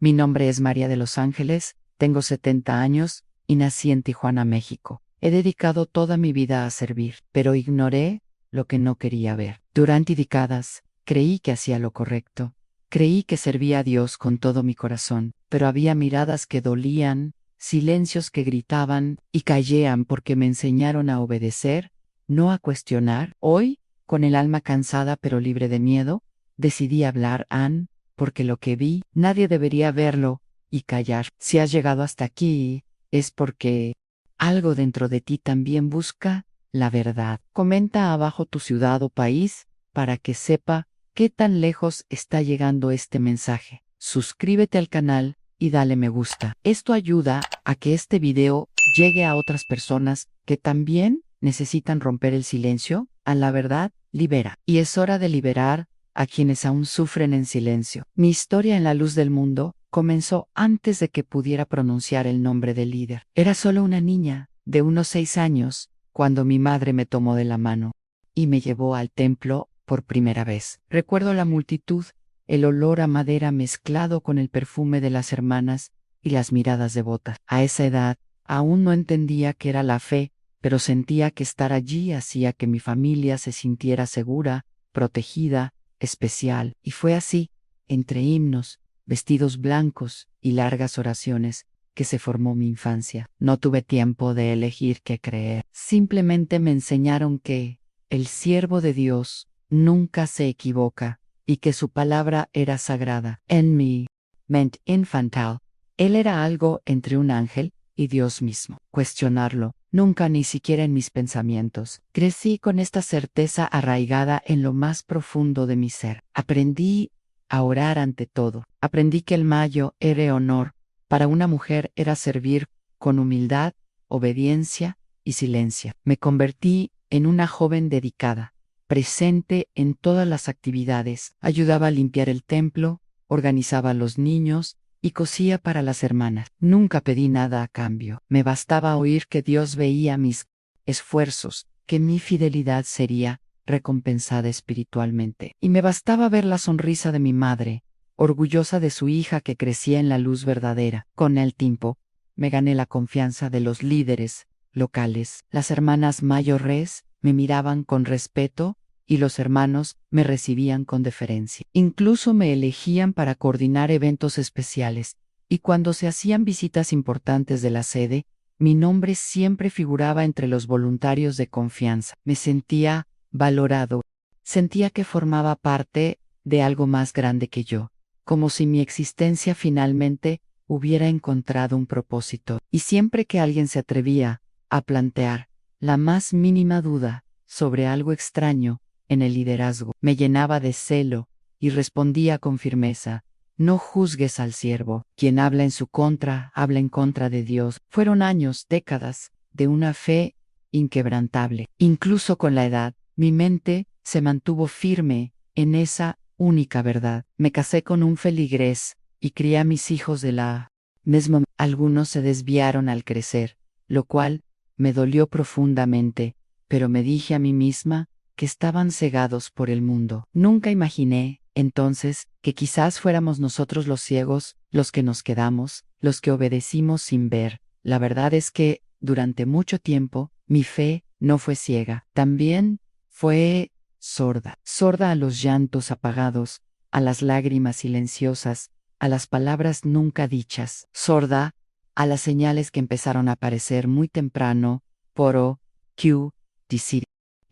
Mi nombre es María de los Ángeles, tengo 70 años y nací en Tijuana, México. He dedicado toda mi vida a servir, pero ignoré lo que no quería ver. Durante décadas, creí que hacía lo correcto. Creí que servía a Dios con todo mi corazón, pero había miradas que dolían, silencios que gritaban y callaban porque me enseñaron a obedecer, no a cuestionar. Hoy, con el alma cansada pero libre de miedo, decidí hablar, Ann, porque lo que vi, nadie debería verlo y callar. Si has llegado hasta aquí, es porque algo dentro de ti también busca la verdad. Comenta abajo tu ciudad o país para que sepa qué tan lejos está llegando este mensaje. Suscríbete al canal y dale me gusta. Esto ayuda a que este video llegue a otras personas que también necesitan romper el silencio. A la verdad, libera. Y es hora de liberar a quienes aún sufren en silencio. Mi historia en la luz del mundo comenzó antes de que pudiera pronunciar el nombre del líder. Era solo una niña, de unos 6 años, cuando mi madre me tomó de la mano y me llevó al templo por primera vez. Recuerdo la multitud, el olor a madera mezclado con el perfume de las hermanas y las miradas devotas. A esa edad, aún no entendía qué era la fe, pero sentía que estar allí hacía que mi familia se sintiera segura, protegida, especial. Y fue así, entre himnos, vestidos blancos y largas oraciones, que se formó mi infancia. No tuve tiempo de elegir qué creer. Simplemente me enseñaron que el siervo de Dios nunca se equivoca y que su palabra era sagrada. En mi mente infantil, él era algo entre un ángel y Dios mismo. Cuestionarlo, nunca, ni siquiera en mis pensamientos. Crecí con esta certeza arraigada en lo más profundo de mi ser. Aprendí a orar ante todo. Aprendí que el mayo era honor. Para una mujer era servir con humildad, obediencia y silencio. Me convertí en una joven dedicada, presente en todas las actividades. Ayudaba a limpiar el templo, organizaba a los niños y cosía para las hermanas. Nunca pedí nada a cambio. Me bastaba oír que Dios veía mis esfuerzos, que mi fidelidad sería recompensada espiritualmente. Y me bastaba ver la sonrisa de mi madre, orgullosa de su hija que crecía en la luz verdadera. Con el tiempo, me gané la confianza de los líderes locales. Las hermanas mayores me miraban con respeto y los hermanos me recibían con deferencia. Incluso me elegían para coordinar eventos especiales, y cuando se hacían visitas importantes de la sede, mi nombre siempre figuraba entre los voluntarios de confianza. Me sentía valorado, sentía que formaba parte de algo más grande que yo, como si mi existencia finalmente hubiera encontrado un propósito. Y siempre que alguien se atrevía a plantear la más mínima duda sobre algo extraño en el liderazgo, me llenaba de celo y respondía con firmeza: no juzgues al siervo, quien habla en su contra, habla en contra de Dios. Fueron años, décadas, de una fe inquebrantable. Incluso con la edad, mi mente se mantuvo firme en esa única verdad. Me casé con un feligrés y crié a mis hijos de la misma. Algunos se desviaron al crecer, lo cual me dolió profundamente, pero me dije a mí misma que estaban cegados por el mundo. Nunca imaginé, entonces, que quizás fuéramos nosotros los ciegos, los que nos quedamos, los que obedecimos sin ver. La verdad es que, durante mucho tiempo, mi fe no fue ciega, también fue sorda. Sorda a los llantos apagados, a las lágrimas silenciosas, a las palabras nunca dichas. Sorda a las señales que empezaron a aparecer muy temprano, poro, Q, decir,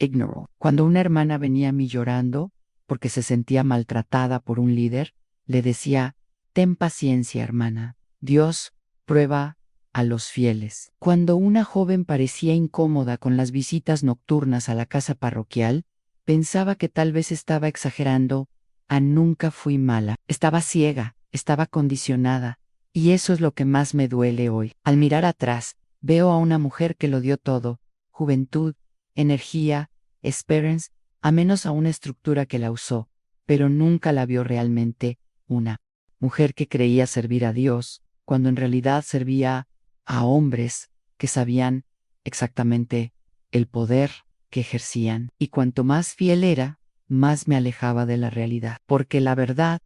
ignoro. Cuando una hermana venía a mí llorando, porque se sentía maltratada por un líder, le decía: ten paciencia, hermana. Dios prueba a los fieles. Cuando una joven parecía incómoda con las visitas nocturnas a la casa parroquial, pensaba que tal vez estaba exagerando. Nunca fui mala. Estaba ciega, estaba condicionada. Y eso es lo que más me duele hoy. Al mirar atrás, veo a una mujer que lo dio todo: juventud, energía, esperanza, a menos a una estructura que la usó, pero nunca la vio realmente. Una mujer que creía servir a Dios, cuando en realidad servía a hombres que sabían exactamente el poder que ejercían. Y cuanto más fiel era, más me alejaba de la realidad. Porque la verdad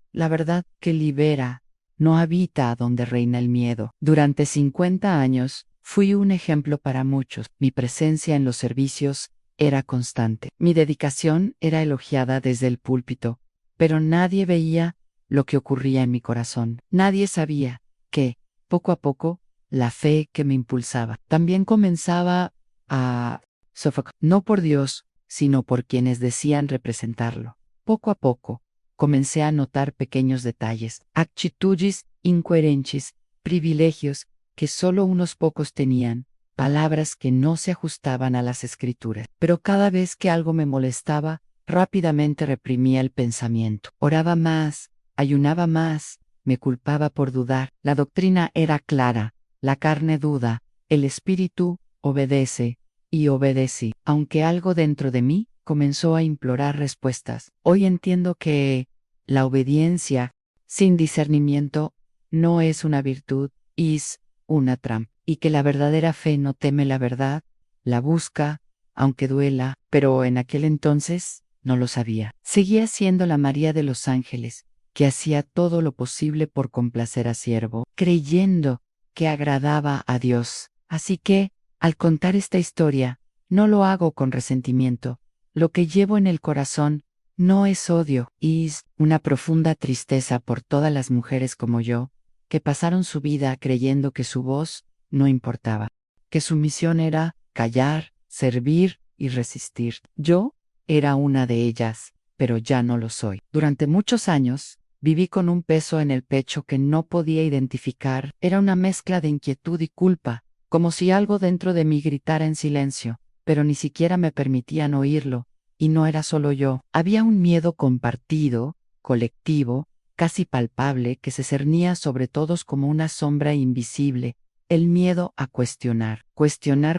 que libera, no habita donde reina el miedo. Durante 50 años, fui un ejemplo para muchos. Mi presencia en los servicios era constante. Mi dedicación era elogiada desde el púlpito, pero nadie veía lo que ocurría en mi corazón. Nadie sabía que, poco a poco, la fe que me impulsaba también comenzaba a sofocar, no por Dios, sino por quienes decían representarlo. Poco a poco, comencé a notar pequeños detalles, actitudes incoherentes, privilegios que solo unos pocos tenían, palabras que no se ajustaban a las escrituras. Pero cada vez que algo me molestaba, rápidamente reprimía el pensamiento. Oraba más, ayunaba más, me culpaba por dudar. La doctrina era clara, la carne duda, el espíritu obedece, y obedecí, aunque algo dentro de mí comenzó a implorar respuestas. Hoy entiendo que la obediencia sin discernimiento no es una virtud, es una trampa, y que la verdadera fe no teme la verdad, la busca, aunque duela, pero en aquel entonces no lo sabía. Seguía siendo la María de los Ángeles, que hacía todo lo posible por complacer a siervo, creyendo que agradaba a Dios. Así que, al contar esta historia, no lo hago con resentimiento. Lo que llevo en el corazón no es odio, es una profunda tristeza por todas las mujeres como yo, que pasaron su vida creyendo que su voz no importaba, que su misión era callar, servir y resistir. Yo era una de ellas, pero ya no lo soy. Durante muchos años, viví con un peso en el pecho que no podía identificar. Era una mezcla de inquietud y culpa, como si algo dentro de mí gritara en silencio, pero ni siquiera me permitían oírlo, y no era solo yo. Había un miedo compartido, colectivo, casi palpable, que se cernía sobre todos como una sombra invisible, el miedo a cuestionar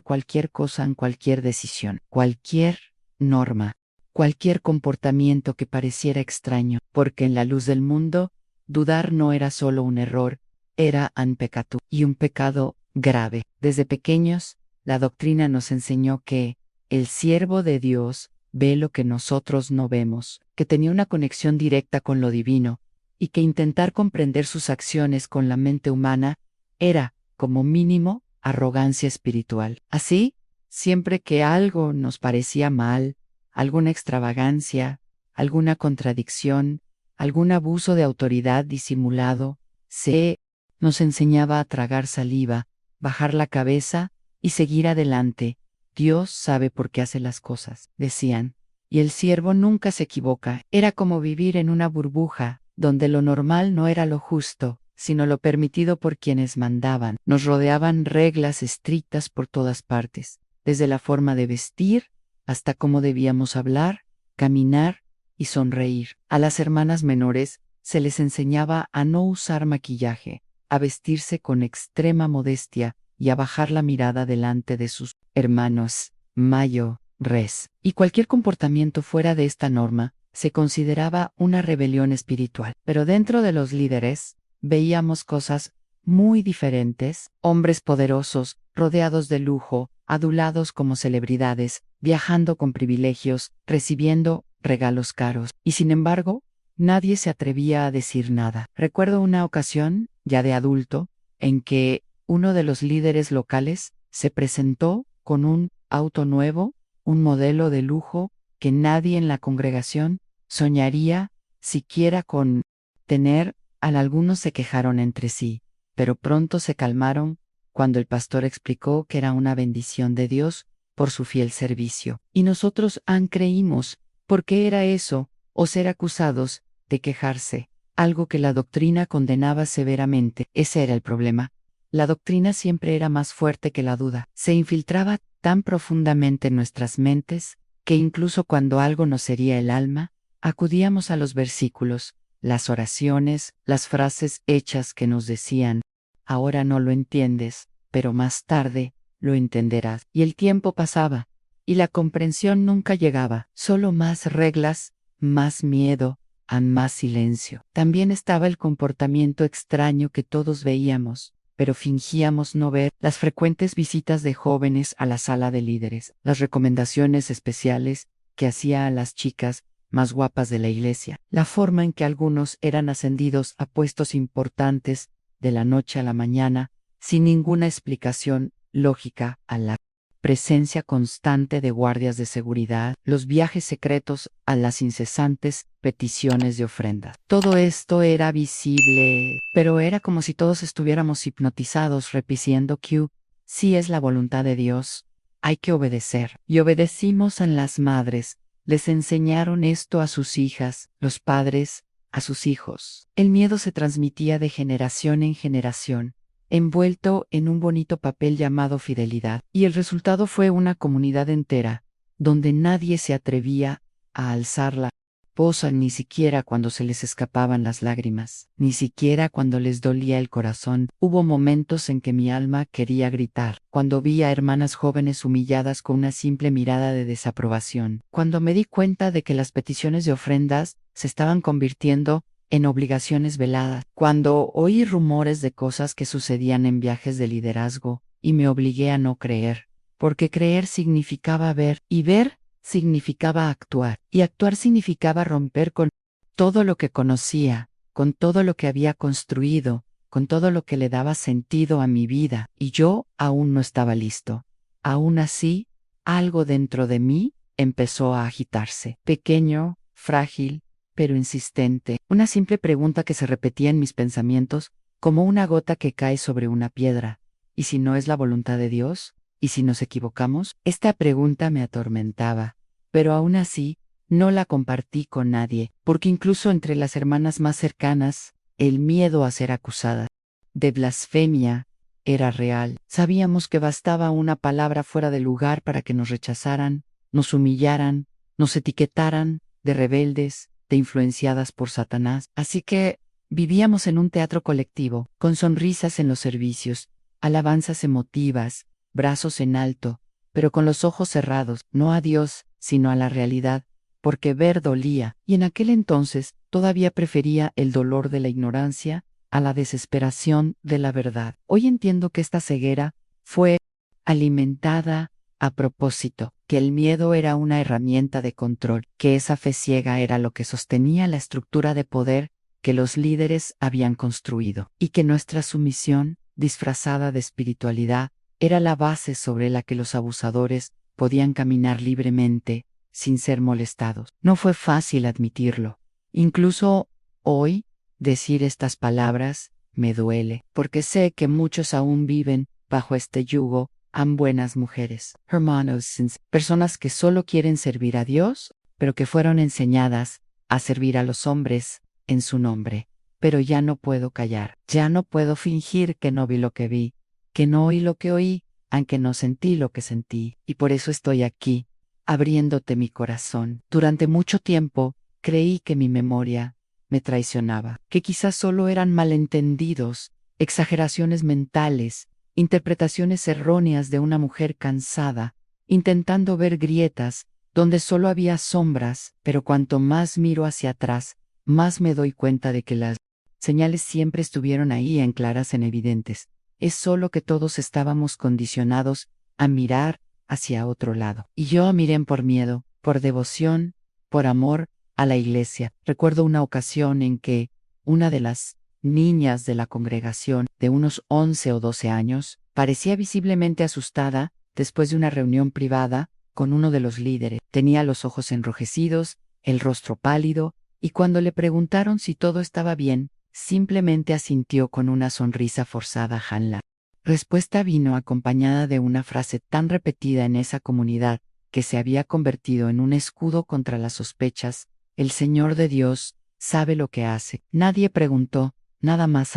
cualquier cosa en cualquier decisión, cualquier norma, cualquier comportamiento que pareciera extraño, porque en la luz del mundo, dudar no era solo un error, era un pecado, y un pecado grave. Desde pequeños, la doctrina nos enseñó que el siervo de Dios ve lo que nosotros no vemos, que tenía una conexión directa con lo divino, y que intentar comprender sus acciones con la mente humana era, como mínimo, arrogancia espiritual. Así, siempre que algo nos parecía mal, alguna extravagancia, alguna contradicción, algún abuso de autoridad disimulado, se nos enseñaba a tragar saliva, bajar la cabeza y seguir adelante. Dios sabe por qué hace las cosas, decían, y el siervo nunca se equivoca. Era como vivir en una burbuja, donde lo normal no era lo justo, sino lo permitido por quienes mandaban. Nos rodeaban reglas estrictas por todas partes, desde la forma de vestir hasta cómo debíamos hablar, caminar y sonreír. A las hermanas menores se les enseñaba a no usar maquillaje, a vestirse con extrema modestia y a bajar la mirada delante de sus hermanos, mayo, res. Y cualquier comportamiento fuera de esta norma se consideraba una rebelión espiritual. Pero dentro de los líderes, veíamos cosas muy diferentes, hombres poderosos, rodeados de lujo, adulados como celebridades, viajando con privilegios, recibiendo regalos caros. Y sin embargo, nadie se atrevía a decir nada. Recuerdo una ocasión, ya de adulto, en que uno de los líderes locales se presentó con un auto nuevo, un modelo de lujo que nadie en la congregación soñaría siquiera con tener. Algunos se quejaron entre sí, pero pronto se calmaron cuando el pastor explicó que era una bendición de Dios por su fiel servicio. Y nosotros creímos, ¿por qué era eso? O ser acusados de quejarse, algo que la doctrina condenaba severamente. Ese era el problema. La doctrina siempre era más fuerte que la duda. Se infiltraba tan profundamente en nuestras mentes, que incluso cuando algo nos hería el alma, acudíamos a los versículos, las oraciones, las frases hechas que nos decían, ahora no lo entiendes, pero más tarde lo entenderás. Y el tiempo pasaba, y la comprensión nunca llegaba, solo más reglas, más miedo, más silencio. También estaba el comportamiento extraño que todos veíamos, pero fingíamos no ver, las frecuentes visitas de jóvenes a la sala de líderes, las recomendaciones especiales que hacía a las chicas más guapas de la iglesia. La forma en que algunos eran ascendidos a puestos importantes de la noche a la mañana, sin ninguna explicación lógica, a la presencia constante de guardias de seguridad, los viajes secretos a las incesantes peticiones de ofrendas. Todo esto era visible, pero era como si todos estuviéramos hipnotizados repitiendo que si es la voluntad de Dios, hay que obedecer. Y obedecimos a las madres. Les enseñaron esto a sus hijas, los padres a sus hijos. El miedo se transmitía de generación en generación, envuelto en un bonito papel llamado fidelidad, y el resultado fue una comunidad entera, donde nadie se atrevía a alzar la voz ni siquiera cuando se les escapaban las lágrimas, ni siquiera cuando les dolía el corazón. Hubo momentos en que mi alma quería gritar, cuando vi a hermanas jóvenes humilladas con una simple mirada de desaprobación, cuando me di cuenta de que las peticiones de ofrendas se estaban convirtiendo en obligaciones veladas, cuando oí rumores de cosas que sucedían en viajes de liderazgo, y me obligué a no creer, porque creer significaba ver, y ver significaba actuar, y actuar significaba romper con todo lo que conocía, con todo lo que había construido, con todo lo que le daba sentido a mi vida, y yo aún no estaba listo. Aún así, algo dentro de mí empezó a agitarse, pequeño, frágil, pero insistente. Una simple pregunta que se repetía en mis pensamientos, como una gota que cae sobre una piedra. ¿Y si no es la voluntad de Dios? ¿Y si nos equivocamos? Esta pregunta me atormentaba, pero aún así, no la compartí con nadie, porque incluso entre las hermanas más cercanas, el miedo a ser acusada de blasfemia era real. Sabíamos que bastaba una palabra fuera de lugar para que nos rechazaran, nos humillaran, nos etiquetaran de rebeldes, de influenciadas por Satanás. Así que vivíamos en un teatro colectivo, con sonrisas en los servicios, alabanzas emotivas, brazos en alto, pero con los ojos cerrados, no a Dios, sino a la realidad, porque ver dolía, y en aquel entonces todavía prefería el dolor de la ignorancia a la desesperación de la verdad. Hoy entiendo que esta ceguera fue alimentada a propósito, que el miedo era una herramienta de control, que esa fe ciega era lo que sostenía la estructura de poder que los líderes habían construido, y que nuestra sumisión, disfrazada de espiritualidad, era la base sobre la que los abusadores podían caminar libremente, sin ser molestados. No fue fácil admitirlo. Incluso hoy, decir estas palabras me duele, porque sé que muchos aún viven bajo este yugo. Buenas mujeres, hermanos, personas que solo quieren servir a Dios, pero que fueron enseñadas a servir a los hombres en su nombre. Pero ya no puedo callar, ya no puedo fingir que no vi lo que vi, que no oí lo que oí, aunque no sentí lo que sentí, y por eso estoy aquí, abriéndote mi corazón. Durante mucho tiempo, creí que mi memoria me traicionaba, que quizás solo eran malentendidos, exageraciones mentales, interpretaciones erróneas de una mujer cansada, intentando ver grietas donde solo había sombras, pero cuanto más miro hacia atrás, más me doy cuenta de que las señales siempre estuvieron ahí en claras, en evidentes. Es solo que todos estábamos condicionados a mirar hacia otro lado. Y yo miré por miedo, por devoción, por amor a la iglesia. Recuerdo una ocasión en que una de las niñas de la congregación, de unos 11 o 12 años, parecía visiblemente asustada después de una reunión privada con uno de los líderes. Tenía los ojos enrojecidos, el rostro pálido, y cuando le preguntaron si todo estaba bien, simplemente asintió con una sonrisa forzada. La respuesta vino acompañada de una frase tan repetida en esa comunidad que se había convertido en un escudo contra las sospechas: el Señor de Dios sabe lo que hace. Nadie preguntó nada más.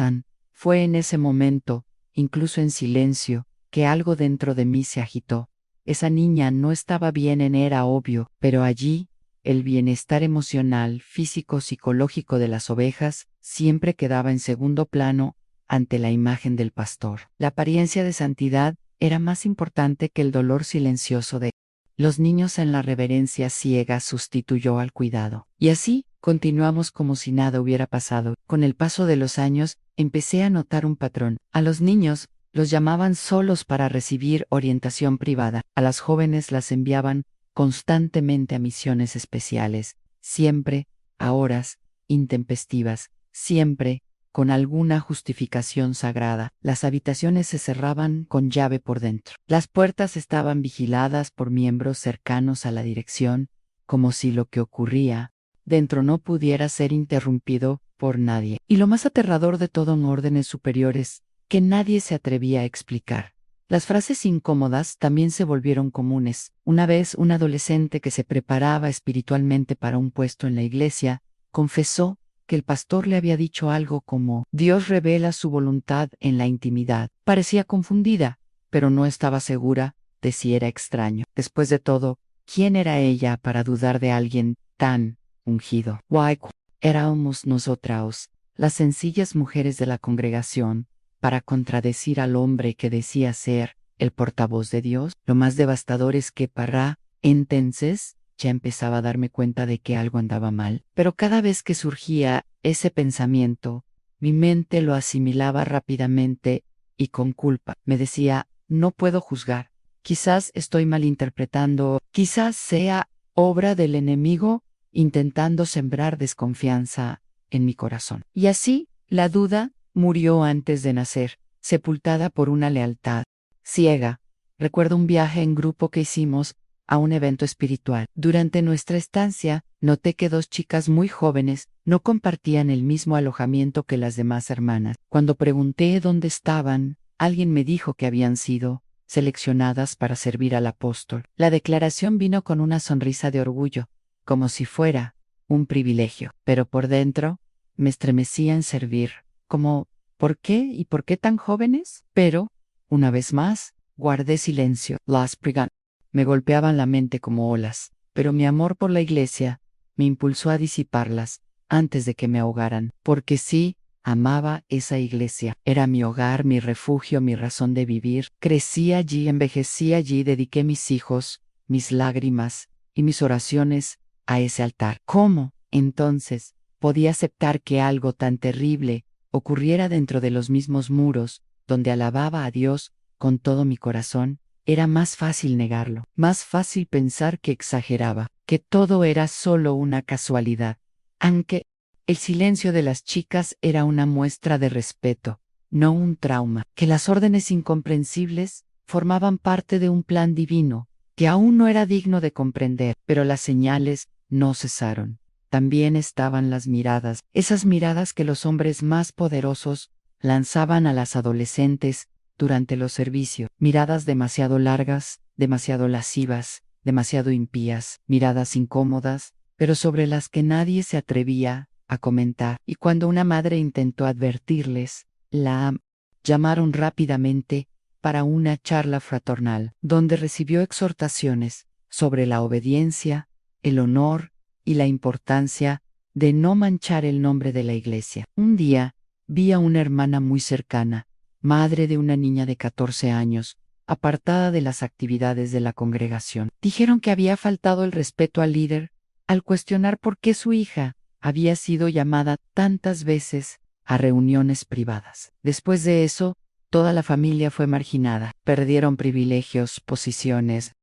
Fue en ese momento, incluso en silencio, que algo dentro de mí se agitó. Esa niña no estaba bien, era obvio, pero allí, el bienestar emocional, físico, psicológico de las ovejas siempre quedaba en segundo plano ante la imagen del pastor. La apariencia de santidad era más importante que el dolor silencioso de los niños. En la reverencia ciega sustituyó al cuidado. Y así, continuamos como si nada hubiera pasado. Con el paso de los años, empecé a notar un patrón. A los niños los llamaban solos para recibir orientación privada. A las jóvenes las enviaban constantemente a misiones especiales. siempre, a horas intempestivas, siempre, con alguna justificación sagrada. Las habitaciones se cerraban con llave por dentro. Las puertas estaban vigiladas por miembros cercanos a la dirección, como si lo que ocurría dentro no pudiera ser interrumpido por nadie. Y lo más aterrador de todo en órdenes superiores, que nadie se atrevía a explicar. Las frases incómodas también se volvieron comunes. Una vez un adolescente que se preparaba espiritualmente para un puesto en la iglesia, confesó que el pastor le había dicho algo como Dios revela su voluntad en la intimidad. Parecía confundida, pero no estaba segura de si era extraño. Después de todo, ¿quién era ella para dudar de alguien tan ungido? Why, éramos nosotras, las sencillas mujeres de la congregación, para contradecir al hombre que decía ser el portavoz de Dios. Lo más devastador es que para entonces ya empezaba a darme cuenta de que algo andaba mal. Pero cada vez que surgía ese pensamiento, mi mente lo asimilaba rápidamente y con culpa. Me decía, no puedo juzgar. Quizás estoy malinterpretando, quizás sea obra del enemigo intentando sembrar desconfianza en mi corazón. Y así, la duda murió antes de nacer, sepultada por una lealtad ciega. Recuerdo un viaje en grupo que hicimos a un evento espiritual. Durante nuestra estancia, noté que dos chicas muy jóvenes no compartían el mismo alojamiento que las demás hermanas. Cuando pregunté dónde estaban, alguien me dijo que habían sido seleccionadas para servir al apóstol. La declaración vino con una sonrisa de orgullo, como si fuera un privilegio, pero por dentro me estremecía en servir, como ¿por qué y por qué tan jóvenes? Pero, una vez más, guardé silencio. Las brigandas me golpeaban la mente como olas, pero mi amor por la iglesia me impulsó a disiparlas antes de que me ahogaran, porque sí, amaba esa iglesia. Era mi hogar, mi refugio, mi razón de vivir. Crecí allí, envejecí allí, dediqué mis hijos, mis lágrimas y mis oraciones a ese altar. ¿Cómo, entonces, podía aceptar que algo tan terrible ocurriera dentro de los mismos muros, donde alababa a Dios con todo mi corazón? Era más fácil negarlo, más fácil pensar que exageraba, que todo era solo una casualidad. Aunque el silencio de las chicas era una muestra de respeto, no un trauma, que las órdenes incomprensibles formaban parte de un plan divino, que aún no era digno de comprender, pero las señales no cesaron. También estaban las miradas, esas miradas que los hombres más poderosos lanzaban a las adolescentes durante los servicios, miradas demasiado largas, demasiado lascivas, demasiado impías, miradas incómodas, pero sobre las que nadie se atrevía a comentar. Y cuando una madre intentó advertirles, la llamaron rápidamente para una charla fraternal, donde recibió exhortaciones sobre la obediencia, el honor y la importancia de no manchar el nombre de la iglesia. Un día, vi a una hermana muy cercana, madre de una niña de 14 años, apartada de las actividades de la congregación. Dijeron que había faltado el respeto al líder al cuestionar por qué su hija había sido llamada tantas veces a reuniones privadas. Después de eso, toda la familia fue marginada. Perdieron privilegios, posiciones,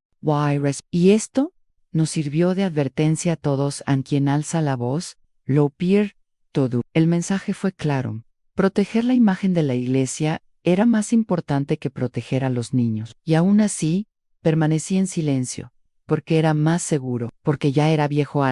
y esto nos sirvió de advertencia a todos a quien alza la voz, lo peer todo. El mensaje fue claro. Proteger la imagen de la iglesia era más importante que proteger a los niños. Y aún así, permanecí en silencio, porque era más seguro, porque ya era viejo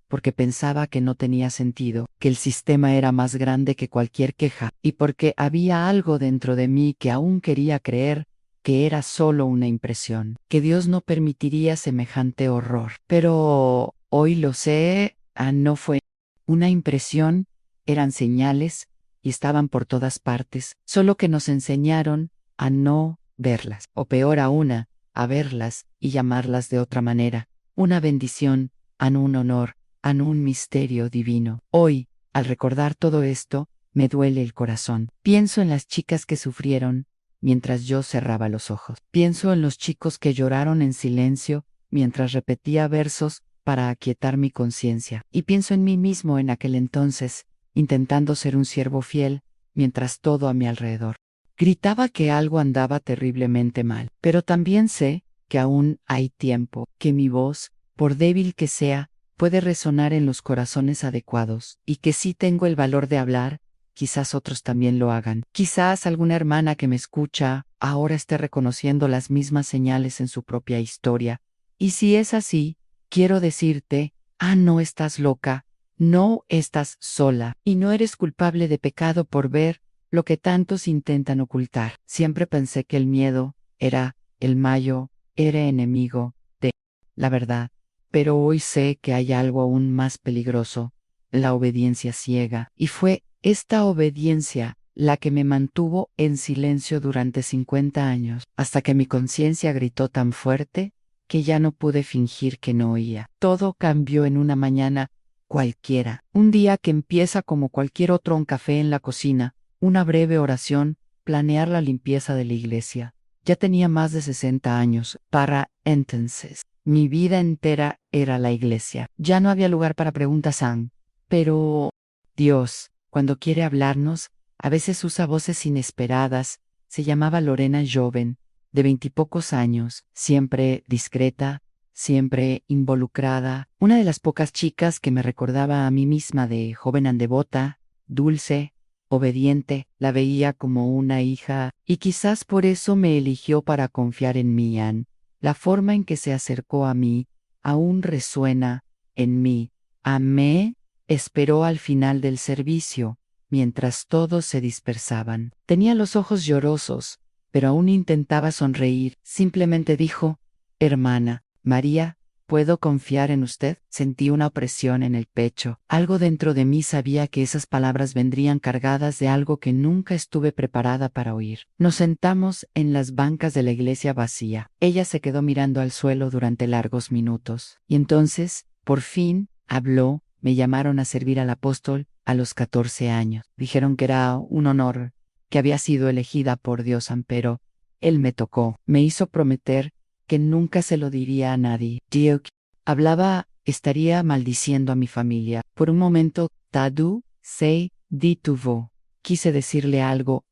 porque pensaba que no tenía sentido, que el sistema era más grande que cualquier queja, y porque había algo dentro de mí que aún quería creer que era solo una impresión, que Dios no permitiría semejante horror. Pero hoy lo sé, no fue una impresión, eran señales, y estaban por todas partes, solo que nos enseñaron a no verlas, o peor aún, a verlas y llamarlas de otra manera, una bendición, un honor, un misterio divino. Hoy, al recordar todo esto, me duele el corazón. Pienso en las chicas que sufrieron mientras yo cerraba los ojos. Pienso en los chicos que lloraron en silencio mientras repetía versos para aquietar mi conciencia. Y pienso en mí mismo en aquel entonces, intentando ser un siervo fiel, mientras todo a mi alrededor gritaba que algo andaba terriblemente mal. Pero también sé que aún hay tiempo, que mi voz, por débil que sea, puede resonar en los corazones adecuados, y que si tengo el valor de hablar, quizás otros también lo hagan. Quizás alguna hermana que me escucha ahora esté reconociendo las mismas señales en su propia historia. Y si es así, quiero decirte, no estás loca, no estás sola, y no eres culpable de pecado por ver lo que tantos intentan ocultar. Siempre pensé que el miedo era el mayo, era enemigo de la verdad, pero hoy sé que hay algo aún más peligroso, la obediencia ciega, y fue esta obediencia la que me mantuvo en silencio durante 50 años, hasta que mi conciencia gritó tan fuerte que ya no pude fingir que no oía. Todo cambió en una mañana cualquiera, un día que empieza como cualquier otro, un café en la cocina, una breve oración, planear la limpieza de la iglesia. Ya tenía más de 60 años, para entonces. Mi vida entera era la iglesia. Ya no había lugar para preguntas, pero Dios, cuando quiere hablarnos, a veces usa voces inesperadas. Se llamaba Lorena Joven, de 20 años, siempre discreta, siempre involucrada, una de las pocas chicas que me recordaba a mí misma de joven devota, dulce, obediente. La veía como una hija, y quizás por eso me eligió para confiar en mí. La forma en que se acercó a mí aún resuena en mí. Amé. Esperó al final del servicio, mientras todos se dispersaban. Tenía los ojos llorosos, pero aún intentaba sonreír. Simplemente dijo: Hermana María, ¿puedo confiar en usted? Sentí una opresión en el pecho. Algo dentro de mí sabía que esas palabras vendrían cargadas de algo que nunca estuve preparada para oír. Nos sentamos en las bancas de la iglesia vacía. Ella se quedó mirando al suelo durante largos minutos. Y entonces, por fin, habló. Me llamaron a servir al apóstol a los 14 años. Dijeron que era un honor, que había sido elegida por Dios, pero él me tocó. Me hizo prometer que nunca se lo diría a nadie. Dios hablaba, estaría maldiciendo a mi familia. Por un momento, Tadu se detuvo. Quise decirle algo,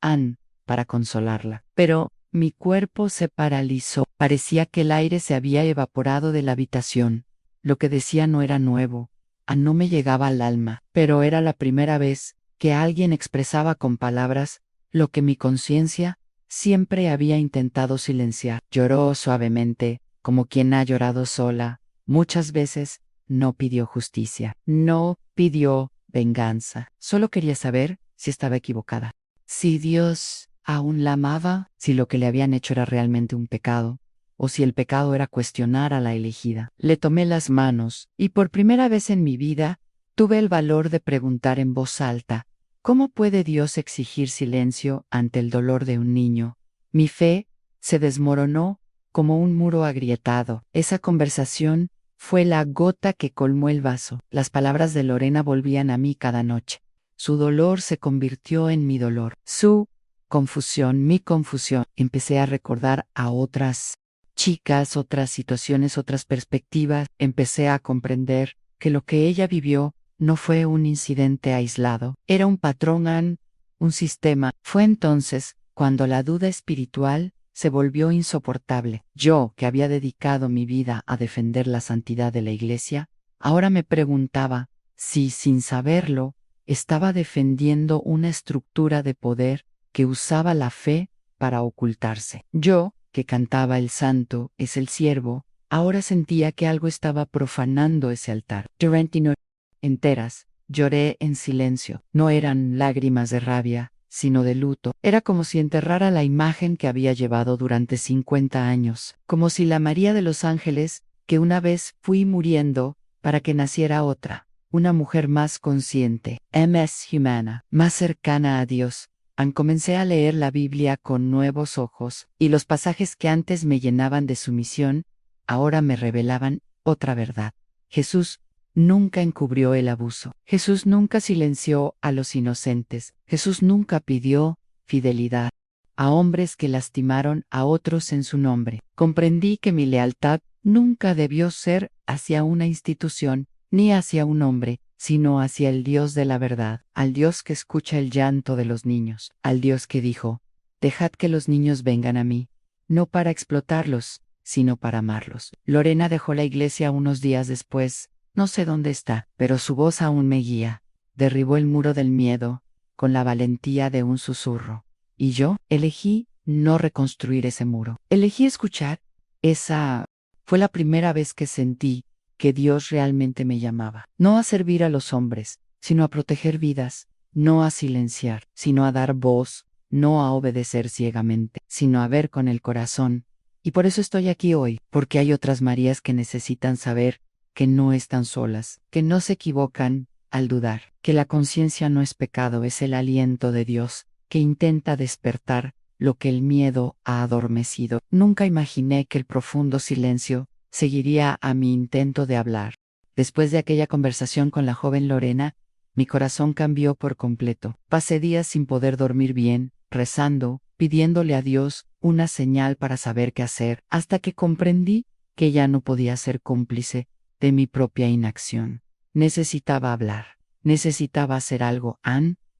para consolarla. Pero mi cuerpo se paralizó. Parecía que el aire se había evaporado de la habitación. Lo que decía no era nuevo. No me llegaba al alma, pero era la primera vez que alguien expresaba con palabras lo que mi conciencia siempre había intentado silenciar. Lloró suavemente, como quien ha llorado sola. Muchas veces no pidió justicia, no pidió venganza. Solo quería saber si estaba equivocada, si Dios aún la amaba, si lo que le habían hecho era realmente un pecado, o si el pecado era cuestionar a la elegida. Le tomé las manos, y por primera vez en mi vida, tuve el valor de preguntar en voz alta: ¿cómo puede Dios exigir silencio ante el dolor de un niño? Mi fe se desmoronó como un muro agrietado. Esa conversación fue la gota que colmó el vaso. Las palabras de Lorena volvían a mí cada noche. Su dolor se convirtió en mi dolor. Su confusión, mi confusión. Empecé a recordar a otras chicas, otras situaciones, otras perspectivas. Empecé a comprender que lo que ella vivió no fue un incidente aislado, era un patrón, un sistema. Fue entonces cuando la duda espiritual se volvió insoportable. Yo, que había dedicado mi vida a defender la santidad de la iglesia, ahora me preguntaba si, sin saberlo, estaba defendiendo una estructura de poder que usaba la fe para ocultarse. Yo, que cantaba el santo es el siervo, ahora sentía que algo estaba profanando ese altar. Durante noches enteras lloré en silencio. No eran lágrimas de rabia, sino de luto. Era como si enterrara la imagen que había llevado durante 50 años, como si la María de los Ángeles, que una vez fui muriendo para que naciera otra, una mujer más consciente, más humana, más cercana a Dios. Comencé a leer la Biblia con nuevos ojos, y los pasajes que antes me llenaban de sumisión, ahora me revelaban otra verdad. Jesús nunca encubrió el abuso. Jesús nunca silenció a los inocentes. Jesús nunca pidió fidelidad a hombres que lastimaron a otros en su nombre. Comprendí que mi lealtad nunca debió ser hacia una institución, ni hacia un hombre, sino hacia el Dios de la verdad, al Dios que escucha el llanto de los niños, al Dios que dijo: dejad que los niños vengan a mí, no para explotarlos, sino para amarlos. Lorena dejó la iglesia unos días después No sé dónde está, pero su voz aún me guía. Derribó el muro del miedo, con la valentía de un susurro. Y yo elegí no reconstruir ese muro. Elegí escuchar. Esa fue la primera vez que sentí que Dios realmente me llamaba. No a servir a los hombres, sino a proteger vidas. No a silenciar, sino a dar voz. No a obedecer ciegamente, sino a ver con el corazón. Y por eso estoy aquí hoy, porque hay otras Marías que necesitan saber que no están solas, que no se equivocan al dudar, que la conciencia no es pecado, es el aliento de Dios, que intenta despertar lo que el miedo ha adormecido. Nunca imaginé que el profundo silencio seguiría a mi intento de hablar. Después de aquella conversación con la joven Lorena, mi corazón cambió por completo. Pasé días sin poder dormir bien, rezando, pidiéndole a Dios una señal para saber qué hacer, hasta que comprendí que ya no podía ser cómplice de mi propia inacción. Necesitaba hablar, necesitaba hacer algo,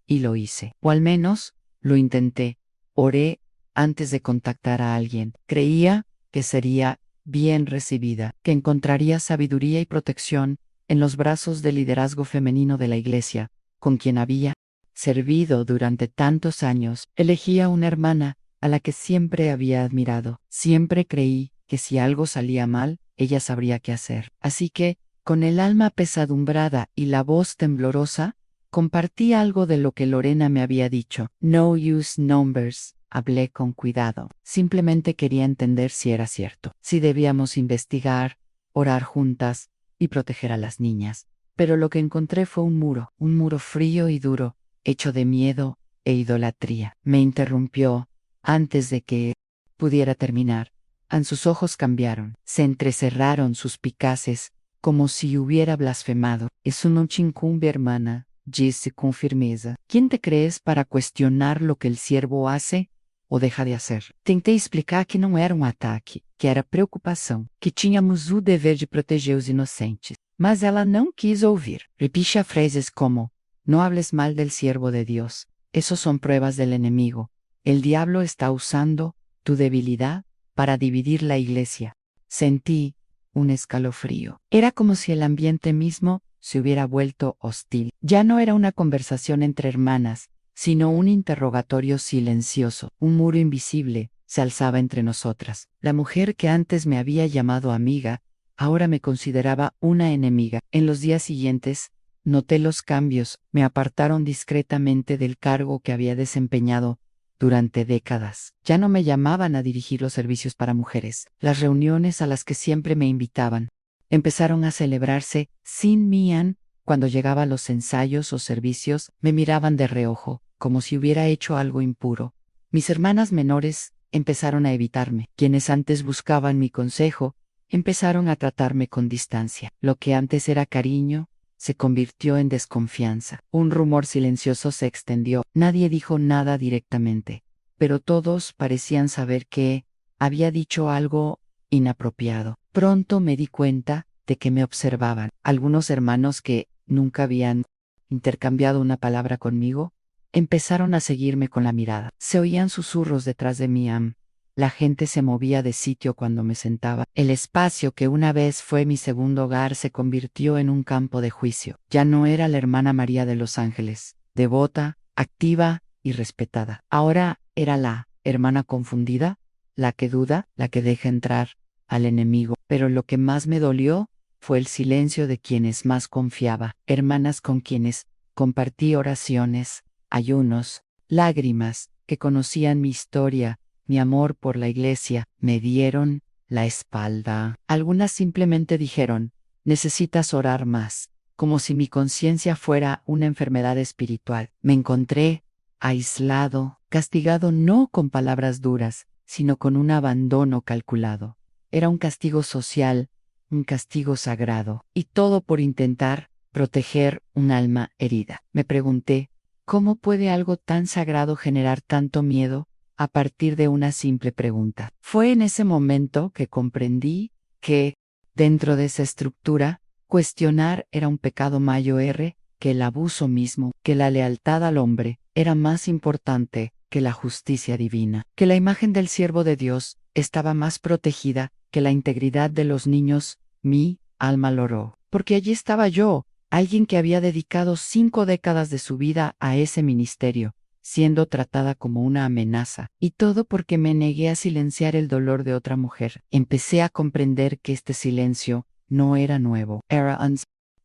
y lo hice. O al menos, lo intenté. Oré antes de contactar a alguien. Creía que sería bien recibida, que encontraría sabiduría y protección en los brazos del liderazgo femenino de la Iglesia, con quien había servido durante tantos años. Elegí a una hermana a la que siempre había admirado. Siempre creí que si algo salía mal, ella sabría qué hacer. Así que, con el alma pesadumbrada y la voz temblorosa, compartí algo de lo que Lorena me había dicho. No use numbers. Hablé con cuidado. Simplemente quería entender si era cierto, si debíamos investigar, orar juntas y proteger a las niñas. Pero lo que encontré fue un muro frío y duro, hecho de miedo e idolatría. Me interrumpió antes de que pudiera terminar. Sus ojos cambiaron, se entrecerraron suspicaces, como si hubiera blasfemado. Eso no te incumbe, hermana, disse con firmeza. ¿Quién te crees para cuestionar lo que el siervo hace ou deja de hacer? Tentei explicar que não era ataque, que era preocupação, que tínhamos o dever de proteger os inocentes. Mas ela não quis ouvir. Repite frases como: no hables mal del siervo de Dios. Esos son pruebas del enemigo. El diablo está usando tu debilidad para dividir la iglesia. Sentí un escalofrío. Era como si el ambiente mismo se hubiera vuelto hostil. Ya no era una conversación entre hermanas, sino un interrogatorio silencioso. Un muro invisible se alzaba entre nosotras. La mujer que antes me había llamado amiga, ahora me consideraba una enemiga. En los días siguientes, noté los cambios, me apartaron discretamente del cargo que había desempeñado durante décadas. Ya no me llamaban a dirigir los servicios para mujeres. Las reuniones a las que siempre me invitaban empezaron a celebrarse sin mí. Cuando llegaba a los ensayos o servicios, me miraban de reojo, como si hubiera hecho algo impuro. Mis hermanas menores empezaron a evitarme. Quienes antes buscaban mi consejo, empezaron a tratarme con distancia. Lo que antes era cariño, se convirtió en desconfianza. Un rumor silencioso se extendió. Nadie dijo nada directamente, pero todos parecían saber que había dicho algo inapropiado. Pronto me di cuenta de que me observaban. Algunos hermanos que nunca habían intercambiado una palabra conmigo, empezaron a seguirme con la mirada. Se oían susurros detrás de mí. La gente se movía de sitio cuando me sentaba. El espacio que una vez fue mi segundo hogar se convirtió en un campo de juicio. Ya no era la hermana María de los Ángeles, devota, activa y respetada. Ahora era la hermana confundida, la que duda, la que deja entrar al enemigo. Pero lo que más me dolió fue el silencio de quienes más confiaba, hermanas con quienes compartí oraciones, ayunos, lágrimas, que conocían mi historia, mi amor por la iglesia. Me dieron la espalda. Algunas simplemente dijeron: necesitas orar más, como si mi conciencia fuera una enfermedad espiritual. Me encontré aislado, castigado no con palabras duras, sino con un abandono calculado. Era un castigo social, un castigo sagrado, y todo por intentar proteger un alma herida. Me pregunté, ¿cómo puede algo tan sagrado generar tanto miedo a partir de una simple pregunta? Fue en ese momento que comprendí que, dentro de esa estructura, cuestionar era un pecado mayor que el abuso mismo, que la lealtad al hombre era más importante que la justicia divina, que la imagen del siervo de Dios estaba más protegida que la integridad de los niños. Mi alma loró, porque allí estaba yo, alguien que había dedicado 5 décadas de su vida a ese ministerio, siendo tratada como una amenaza, y todo porque me negué a silenciar el dolor de otra mujer. Empecé a comprender que este silencio no era nuevo, era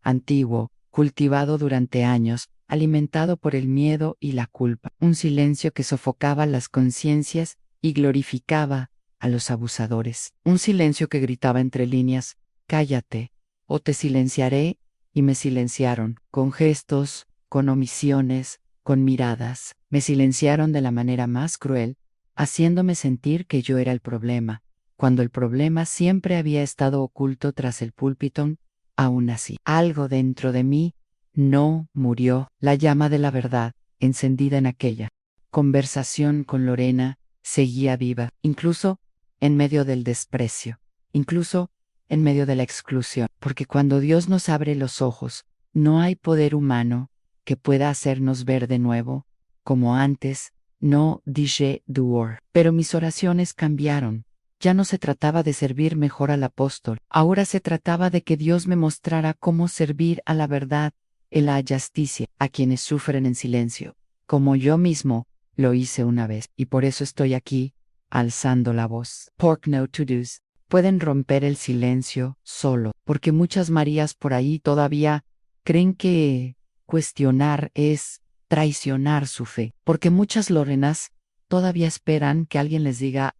antiguo, cultivado durante años, alimentado por el miedo y la culpa, un silencio que sofocaba las conciencias y glorificaba a los abusadores, un silencio que gritaba entre líneas: cállate, o te silenciaré, y me silenciaron, con gestos, con omisiones, con miradas, me silenciaron de la manera más cruel, haciéndome sentir que yo era el problema, cuando el problema siempre había estado oculto tras el púlpito. Aún así, algo dentro de mí no murió. La llama de la verdad, encendida en aquella conversación con Lorena, seguía viva, incluso en medio del desprecio, incluso en medio de la exclusión, porque cuando Dios nos abre los ojos, no hay poder humano que pueda hacernos ver de nuevo, como antes. No dije duor. Pero mis oraciones cambiaron. Ya no se trataba de servir mejor al apóstol, ahora se trataba de que Dios me mostrara cómo servir a la verdad y la justicia a quienes sufren en silencio, como yo mismo lo hice una vez, y por eso estoy aquí, alzando la voz. Pork no to-dos pueden romper el silencio solo, porque muchas Marías por ahí todavía creen que cuestionar es traicionar su fe, porque muchas Lorenas todavía esperan que alguien les diga: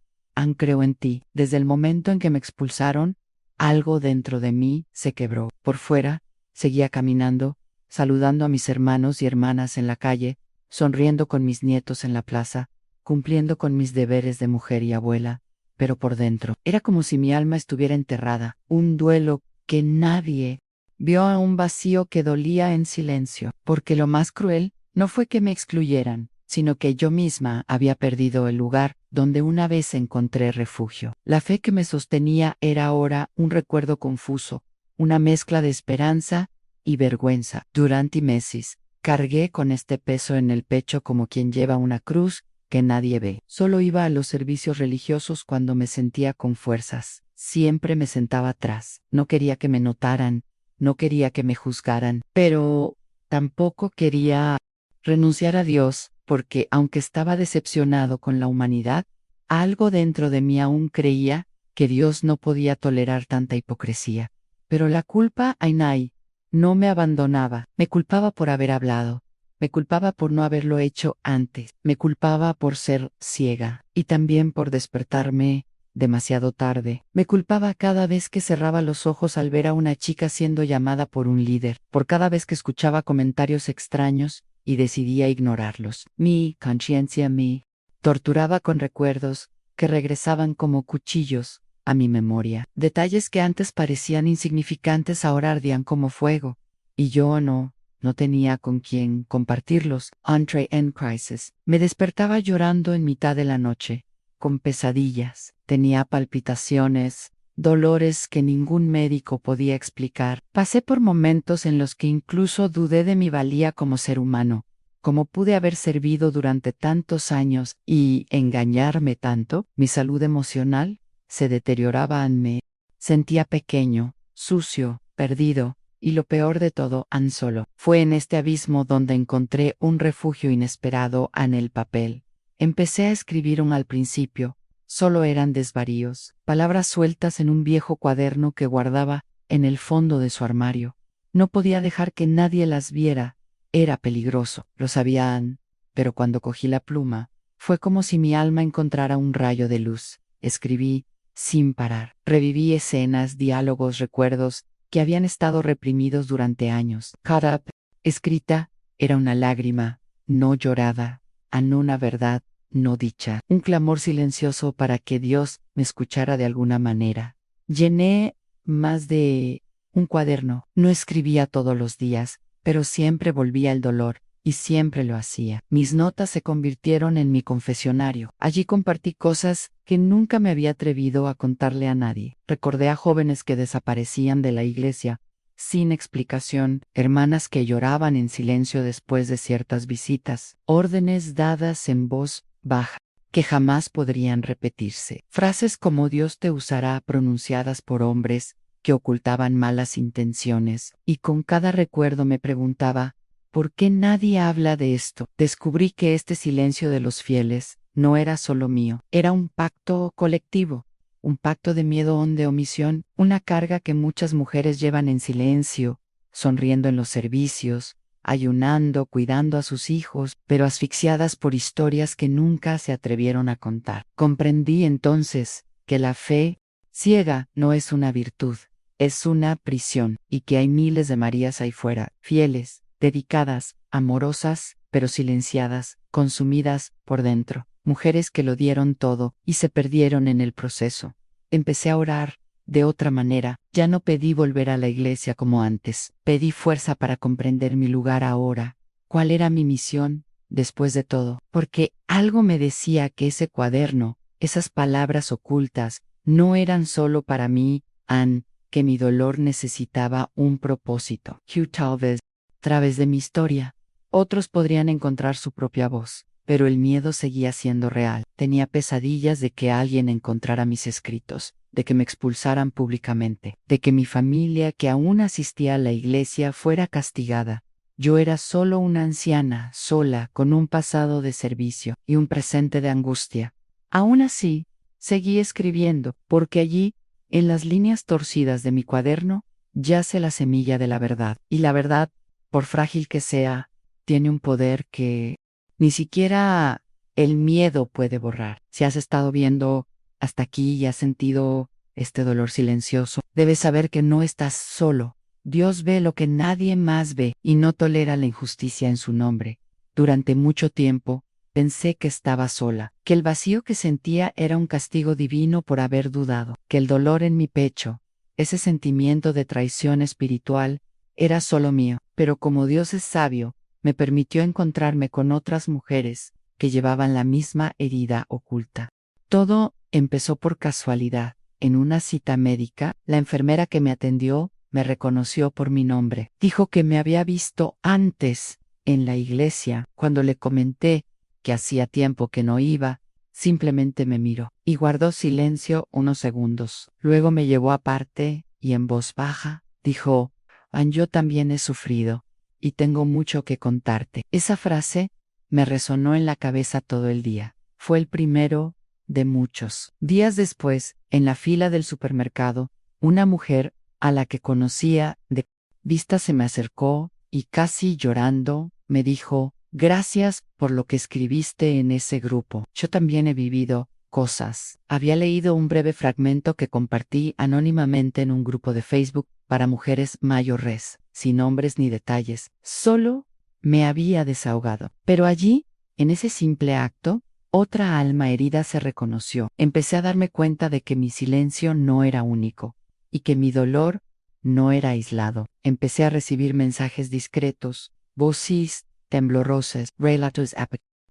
creo en ti. Desde el momento en que me expulsaron, algo dentro de mí se quebró. Por fuera, seguía caminando, saludando a mis hermanos y hermanas en la calle, sonriendo con mis nietos en la plaza, cumpliendo con mis deberes de mujer y abuela, pero por dentro era como si mi alma estuviera enterrada, un duelo que nadie vio, a un vacío que dolía en silencio, porque lo más cruel no fue que me excluyeran, sino que yo misma había perdido el lugar donde una vez encontré refugio. La fe que me sostenía era ahora un recuerdo confuso, una mezcla de esperanza y vergüenza. Durante meses, cargué con este peso en el pecho como quien lleva una cruz que nadie ve. Solo iba a los servicios religiosos cuando me sentía con fuerzas. Siempre me sentaba atrás. No quería que me notaran, no quería que me juzgaran, pero tampoco quería renunciar a Dios, porque aunque estaba decepcionado con la humanidad, algo dentro de mí aún creía que Dios no podía tolerar tanta hipocresía. Pero la culpa, Ainai, no me abandonaba. Me culpaba por haber hablado, me culpaba por no haberlo hecho antes, me culpaba por ser ciega, y también por despertarme demasiado tarde. Me culpaba cada vez que cerraba los ojos al ver a una chica siendo llamada por un líder, por cada vez que escuchaba comentarios extraños y decidía ignorarlos. Mi conciencia me torturaba con recuerdos que regresaban como cuchillos a mi memoria. Detalles que antes parecían insignificantes ahora ardían como fuego, y yo no tenía con quién compartirlos. Entré en crisis. Me despertaba llorando en mitad de la noche, con pesadillas. Tenía palpitaciones, dolores que ningún médico podía explicar. Pasé por momentos en los que incluso dudé de mi valía como ser humano. ¿Cómo pude haber servido durante tantos años y engañarme tanto? Mi salud emocional se deterioraba en mí. Sentía pequeño, sucio, perdido, y lo peor de todo, solo. Fue en este abismo donde encontré un refugio inesperado en el papel. Empecé a escribir al principio. Solo eran desvaríos, palabras sueltas en un viejo cuaderno que guardaba en el fondo de su armario. No podía dejar que nadie las viera. Era peligroso, lo sabían, pero cuando cogí la pluma, fue como si mi alma encontrara un rayo de luz. Escribí sin parar. Reviví escenas, diálogos, recuerdos que habían estado reprimidos durante años. Cada escrita era una lágrima, no llorada, una verdad no dicha, un clamor silencioso para que Dios me escuchara de alguna manera. Llené más de un cuaderno. No escribía todos los días, pero siempre volvía el dolor, y siempre lo hacía. Mis notas se convirtieron en mi confesionario. Allí compartí cosas que nunca me había atrevido a contarle a nadie. Recordé a jóvenes que desaparecían de la iglesia sin explicación, hermanas que lloraban en silencio después de ciertas visitas, órdenes dadas en voz baja que jamás podrían repetirse. Frases como Dios te usará pronunciadas por hombres que ocultaban malas intenciones, y con cada recuerdo me preguntaba, ¿por qué nadie habla de esto? Descubrí que este silencio de los fieles no era solo mío, era un pacto colectivo, un pacto de miedo de omisión, una carga que muchas mujeres llevan en silencio, sonriendo en los servicios, ayunando, cuidando a sus hijos, pero asfixiadas por historias que nunca se atrevieron a contar. Comprendí entonces que la fe ciega no es una virtud, es una prisión, y que hay miles de Marías ahí fuera, fieles, dedicadas, amorosas, pero silenciadas, consumidas por dentro, mujeres que lo dieron todo y se perdieron en el proceso. Empecé a orar de otra manera, ya no pedí volver a la iglesia como antes, pedí fuerza para comprender mi lugar ahora, cuál era mi misión, después de todo, porque algo me decía que ese cuaderno, esas palabras ocultas, no eran solo para mí, Anne, que mi dolor necesitaba un propósito. Hugh Talvez, a través de mi historia, otros podrían encontrar su propia voz, pero el miedo seguía siendo real. Tenía pesadillas de que alguien encontrara mis escritos, de que me expulsaran públicamente, de que mi familia, que aún asistía a la iglesia, fuera castigada. Yo era solo una anciana, sola, con un pasado de servicio y un presente de angustia. Aún así, seguí escribiendo, porque allí, en las líneas torcidas de mi cuaderno, yace la semilla de la verdad. Y la verdad, por frágil que sea, tiene un poder que ni siquiera el miedo puede borrar. Si has estado viendo hasta aquí y has sentido este dolor silencioso, debes saber que no estás solo. Dios ve lo que nadie más ve y no tolera la injusticia en su nombre. Durante mucho tiempo, pensé que estaba sola, que el vacío que sentía era un castigo divino por haber dudado, que el dolor en mi pecho, ese sentimiento de traición espiritual, era solo mío. Pero como Dios es sabio, me permitió encontrarme con otras mujeres que llevaban la misma herida oculta. Todo empezó por casualidad. En una cita médica, la enfermera que me atendió me reconoció por mi nombre. Dijo que me había visto antes en la iglesia. Cuando le comenté que hacía tiempo que no iba, simplemente me miró y guardó silencio unos segundos. Luego me llevó aparte y en voz baja dijo: Yo también he sufrido y tengo mucho que contarte. Esa frase me resonó en la cabeza todo el día. Fue el primero de muchos. Días después, en la fila del supermercado, una mujer a la que conocía de vista se me acercó y casi llorando me dijo: Gracias por lo que escribiste en ese grupo. Yo también he vivido cosas. Había leído un breve fragmento que compartí anónimamente en un grupo de Facebook para mujeres mayores, sin nombres ni detalles. Solo me había desahogado. Pero allí, en ese simple acto, otra alma herida se reconoció. Empecé a darme cuenta de que mi silencio no era único y que mi dolor no era aislado. Empecé a recibir mensajes discretos, voces temblorosas, relatos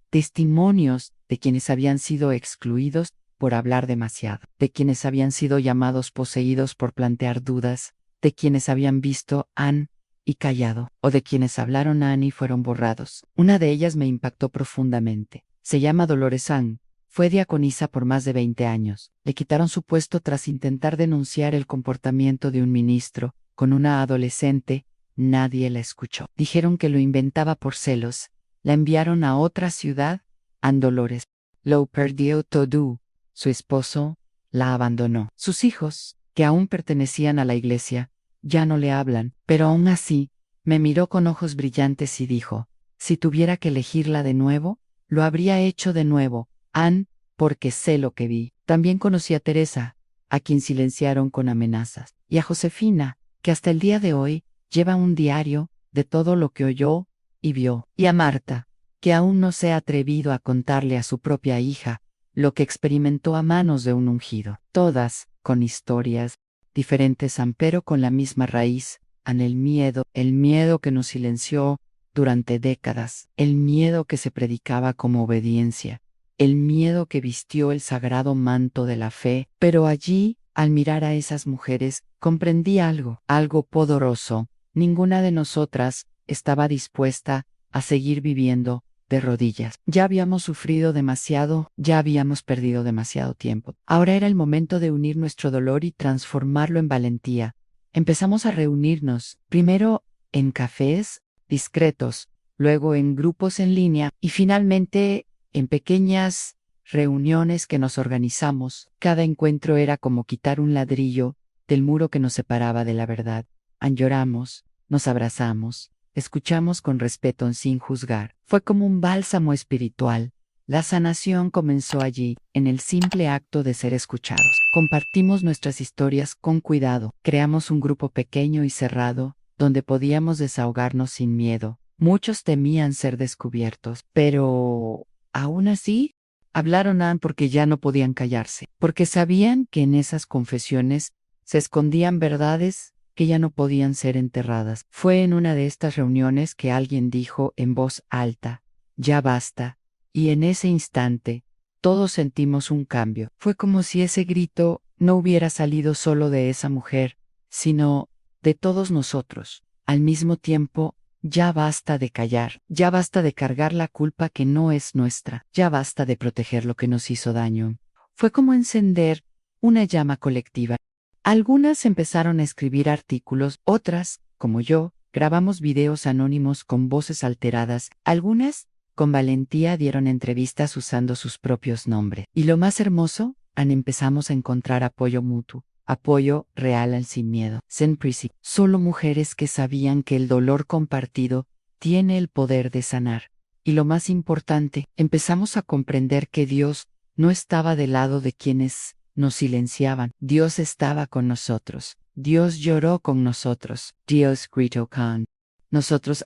testimonios de quienes habían sido excluidos por hablar demasiado, de quienes habían sido llamados poseídos por plantear dudas, de quienes habían visto Anne y callado, o de quienes hablaron Anne y fueron borrados. Una de ellas me impactó profundamente. Se llama Dolores Ann. Fue diaconisa por más de 20 años. Le quitaron su puesto tras intentar denunciar el comportamiento de un ministro con una adolescente. Nadie la escuchó. Dijeron que lo inventaba por celos. La enviaron a otra ciudad. Ann Dolores lo perdió todo. Su esposo la abandonó. Sus hijos, que aún pertenecían a la iglesia, ya no le hablan, pero aún así, me miró con ojos brillantes y dijo: si tuviera que elegirla de nuevo, lo habría hecho de nuevo, Ann, porque sé lo que vi. También conocí a Teresa, a quien silenciaron con amenazas, y a Josefina, que hasta el día de hoy lleva un diario de todo lo que oyó y vio, y a Marta, que aún no se ha atrevido a contarle a su propia hija lo que experimentó a manos de un ungido. Todas con historias diferentes, pero con la misma raíz, el miedo que nos silenció durante décadas, el miedo que se predicaba como obediencia, el miedo que vistió el sagrado manto de la fe. Pero allí, al mirar a esas mujeres, comprendí algo poderoso. Ninguna de nosotras estaba dispuesta a seguir viviendo de rodillas. Ya habíamos sufrido demasiado, ya habíamos perdido demasiado tiempo. Ahora era el momento de unir nuestro dolor y transformarlo en valentía, Empezamos a reunirnos, primero en cafés discretos, luego en grupos en línea y finalmente en pequeñas reuniones que nos organizamos. Cada encuentro era como quitar un ladrillo del muro que nos separaba de la verdad. Lloramos, nos abrazamos, escuchamos con respeto sin juzgar. Fue como un bálsamo espiritual. La sanación comenzó allí, en el simple acto de ser escuchados. Compartimos nuestras historias con cuidado, creamos un grupo pequeño y cerrado, donde podíamos desahogarnos sin miedo. Muchos temían ser descubiertos, pero aún así, hablaron porque ya no podían callarse, porque sabían que en esas confesiones se escondían verdades que ya no podían ser enterradas. Fue en una de estas reuniones que alguien dijo en voz alta, ya basta, y en ese instante, todos sentimos un cambio. Fue como si ese grito no hubiera salido solo de esa mujer, sino de todos nosotros. Al mismo tiempo, ya basta de callar, ya basta de cargar la culpa que no es nuestra, ya basta de proteger lo que nos hizo daño. Fue como encender una llama colectiva. Algunas empezaron a escribir artículos, otras, como yo, grabamos videos anónimos con voces alteradas, algunas, con valentía dieron entrevistas usando sus propios nombres. Y lo más hermoso, empezamos a encontrar apoyo mutuo. Apoyo real al sin miedo. Senprisi. Solo mujeres que sabían que el dolor compartido tiene el poder de sanar. Y lo más importante, empezamos a comprender que Dios no estaba del lado de quienes nos silenciaban. Dios estaba con nosotros. Dios lloró con nosotros. Dios gritó con nosotros,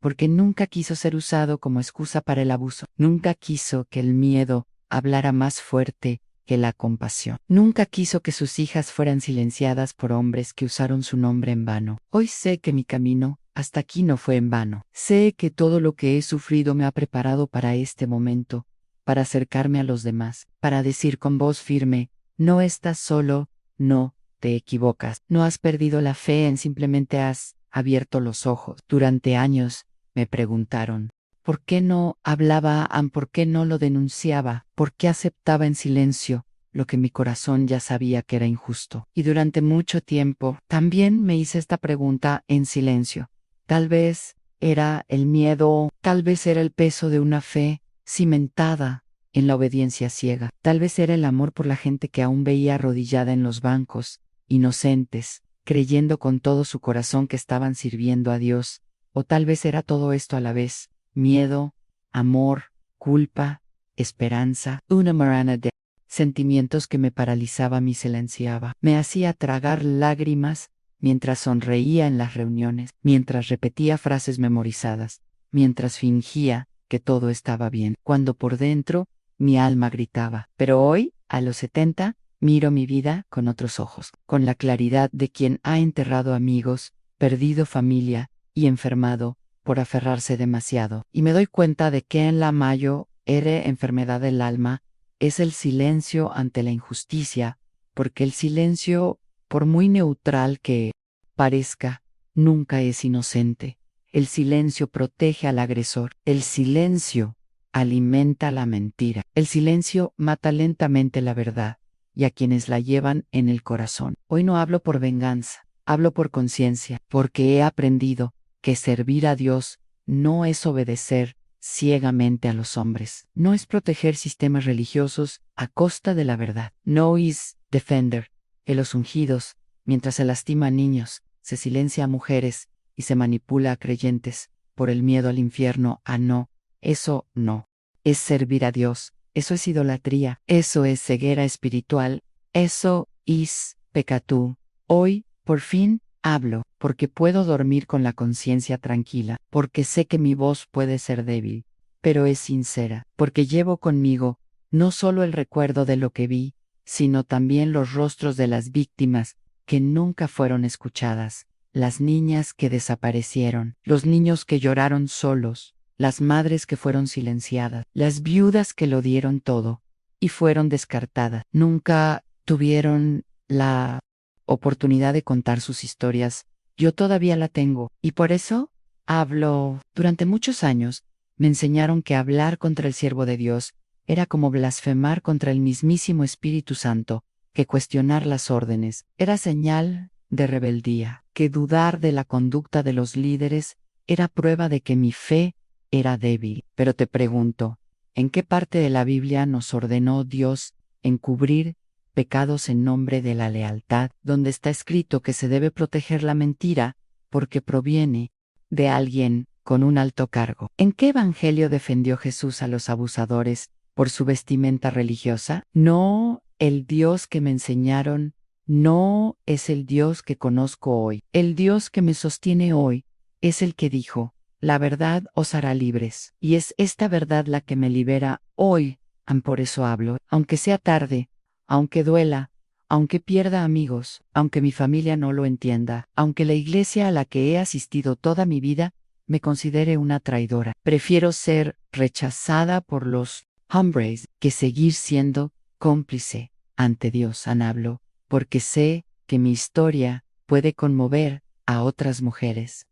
porque nunca quiso ser usado como excusa para el abuso. Nunca quiso que el miedo hablara más fuerte que la compasión. Nunca quiso que sus hijas fueran silenciadas por hombres que usaron su nombre en vano. Hoy sé que mi camino hasta aquí no fue en vano. Sé que todo lo que he sufrido me ha preparado para este momento, para acercarme a los demás, para decir con voz firme, no estás solo, no te equivocas, no has perdido la fe, simplemente has abierto los ojos. Durante años me preguntaron, ¿por qué no hablaba? ¿Por qué no lo denunciaba? ¿Por qué aceptaba en silencio lo que mi corazón ya sabía que era injusto? Y durante mucho tiempo también me hice esta pregunta en silencio. Tal vez era el miedo, tal vez era el peso de una fe cimentada en la obediencia ciega, tal vez era el amor por la gente que aún veía arrodillada en los bancos, inocentes, creyendo con todo su corazón que estaban sirviendo a Dios, o tal vez era todo esto a la vez. Miedo, amor, culpa, esperanza, una marana de sentimientos que me paralizaba, me silenciaba, me hacía tragar lágrimas mientras sonreía en las reuniones, mientras repetía frases memorizadas, mientras fingía que todo estaba bien, cuando por dentro mi alma gritaba. Pero hoy, a los 70, miro mi vida con otros ojos, con la claridad de quien ha enterrado amigos, perdido familia y enfermado por aferrarse demasiado, y me doy cuenta de que en la mayor enfermedad del alma es el silencio ante la injusticia, porque el silencio, por muy neutral que parezca, nunca es inocente. El silencio protege al agresor. El silencio alimenta la mentira. El silencio mata lentamente la verdad y a quienes la llevan en el corazón. Hoy no hablo por venganza, hablo por conciencia, porque he aprendido que servir a Dios no es obedecer ciegamente a los hombres, no es proteger sistemas religiosos a costa de la verdad, no es defender a los ungidos mientras se lastima a niños, se silencia a mujeres y se manipula a creyentes por el miedo al infierno. No, eso no es servir a Dios, eso es idolatría, eso es ceguera espiritual, eso es pecado. Hoy, por fin, hablo, porque puedo dormir con la conciencia tranquila, porque sé que mi voz puede ser débil, pero es sincera, porque llevo conmigo no solo el recuerdo de lo que vi, sino también los rostros de las víctimas que nunca fueron escuchadas, las niñas que desaparecieron, los niños que lloraron solos, las madres que fueron silenciadas, las viudas que lo dieron todo y fueron descartadas. Nunca tuvieron la oportunidad de contar sus historias. Yo todavía la tengo, y por eso hablo. Durante muchos años me enseñaron que hablar contra el siervo de Dios era como blasfemar contra el mismísimo Espíritu Santo, que cuestionar las órdenes era señal de rebeldía, que dudar de la conducta de los líderes era prueba de que mi fe era débil. Pero te pregunto, ¿en qué parte de la Biblia nos ordenó Dios encubrir pecados en nombre de la lealtad, donde está escrito que se debe proteger la mentira porque proviene de alguien con un alto cargo? ¿En qué evangelio defendió Jesús a los abusadores por su vestimenta religiosa? No, el Dios que me enseñaron no es el Dios que conozco hoy. El Dios que me sostiene hoy es el que dijo: la verdad os hará libres. Y es esta verdad la que me libera hoy. Por eso hablo, aunque sea tarde, aunque duela, aunque pierda amigos, aunque mi familia no lo entienda, aunque la iglesia a la que he asistido toda mi vida me considere una traidora. Prefiero ser rechazada por los hombres que seguir siendo cómplice ante Dios. Hablo porque sé que mi historia puede conmover a otras mujeres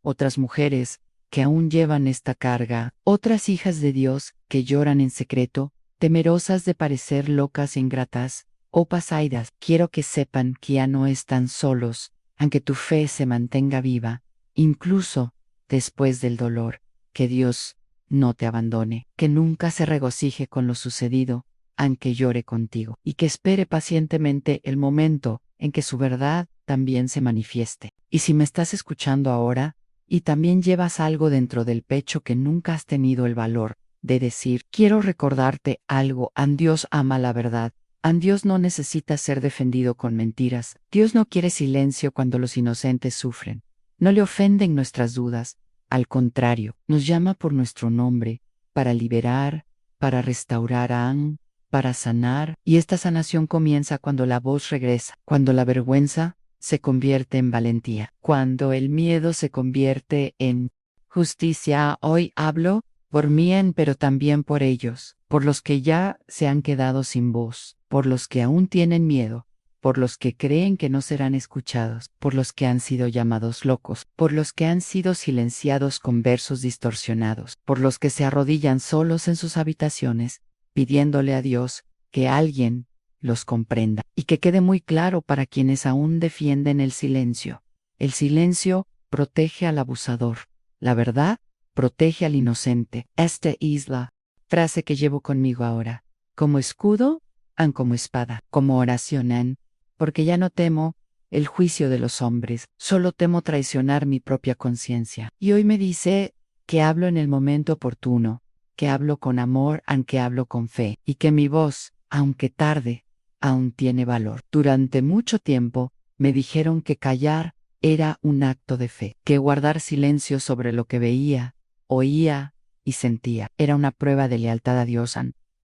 que aún llevan esta carga, otras hijas de Dios que lloran en secreto, temerosas de parecer locas e ingratas o pasaidas. Quiero que sepan que ya no están solos, aunque tu fe se mantenga viva, incluso después del dolor. Que Dios no te abandone, que nunca se regocije con lo sucedido, aunque llore contigo, y que espere pacientemente el momento en que su verdad también se manifieste. Y si me estás escuchando ahora, y también llevas algo dentro del pecho que nunca has tenido el valor de decir, quiero recordarte algo: Dios ama la verdad. Dios no necesita ser defendido con mentiras. Dios no quiere silencio cuando los inocentes sufren. No le ofenden nuestras dudas. Al contrario, nos llama por nuestro nombre, para liberar, para restaurar, para sanar. Y esta sanación comienza cuando la voz regresa, cuando la vergüenza se convierte en valentía, cuando el miedo se convierte en justicia. Hoy hablo por mí, pero también por ellos, por los que ya se han quedado sin voz, por los que aún tienen miedo, por los que creen que no serán escuchados, por los que han sido llamados locos, por los que han sido silenciados con versos distorsionados, por los que se arrodillan solos en sus habitaciones, pidiéndole a Dios que alguien los comprenda. Y que quede muy claro para quienes aún defienden el silencio: el silencio protege al abusador, la verdad protege al inocente. Esta es la frase que llevo conmigo ahora, como escudo, como espada, como oración, porque ya no temo el juicio de los hombres, solo temo traicionar mi propia conciencia. Y hoy me dice que hablo en el momento oportuno, que hablo con amor, aunque hablo con fe, y que mi voz, aunque tarde, aún tiene valor. Durante mucho tiempo me dijeron que callar era un acto de fe, que guardar silencio sobre lo que veía, oía y sentía era una prueba de lealtad a Dios.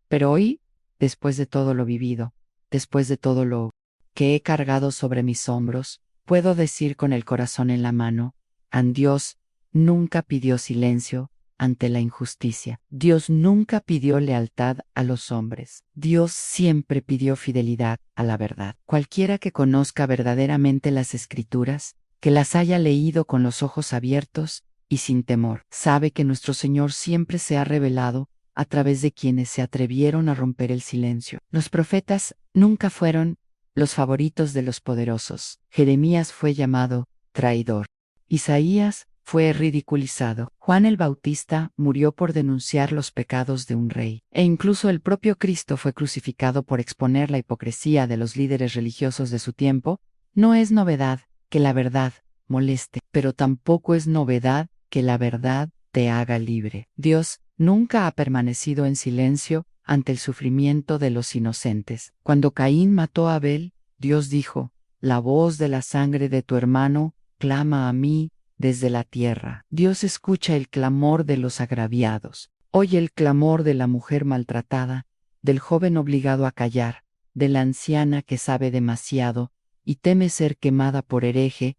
Pero hoy, después de todo lo vivido, después de todo lo que he cargado sobre mis hombros, puedo decir con el corazón en la mano: Dios nunca pidió silencio ante la injusticia. Dios nunca pidió lealtad a los hombres. Dios siempre pidió fidelidad a la verdad. Cualquiera que conozca verdaderamente las Escrituras, que las haya leído con los ojos abiertos y sin temor, sabe que nuestro Señor siempre se ha revelado a través de quienes se atrevieron a romper el silencio. Los profetas nunca fueron los favoritos de los poderosos. Jeremías fue llamado traidor. Isaías fue ridiculizado. Juan el Bautista murió por denunciar los pecados de un rey. E incluso el propio Cristo fue crucificado por exponer la hipocresía de los líderes religiosos de su tiempo. No es novedad que la verdad moleste, pero tampoco es novedad que la verdad te haga libre. Dios nunca ha permanecido en silencio ante el sufrimiento de los inocentes. Cuando Caín mató a Abel, Dios dijo: la voz de la sangre de tu hermano clama a mí desde la tierra. Dios escucha el clamor de los agraviados. Oye el clamor de la mujer maltratada, del joven obligado a callar, de la anciana que sabe demasiado y teme ser quemada por hereje.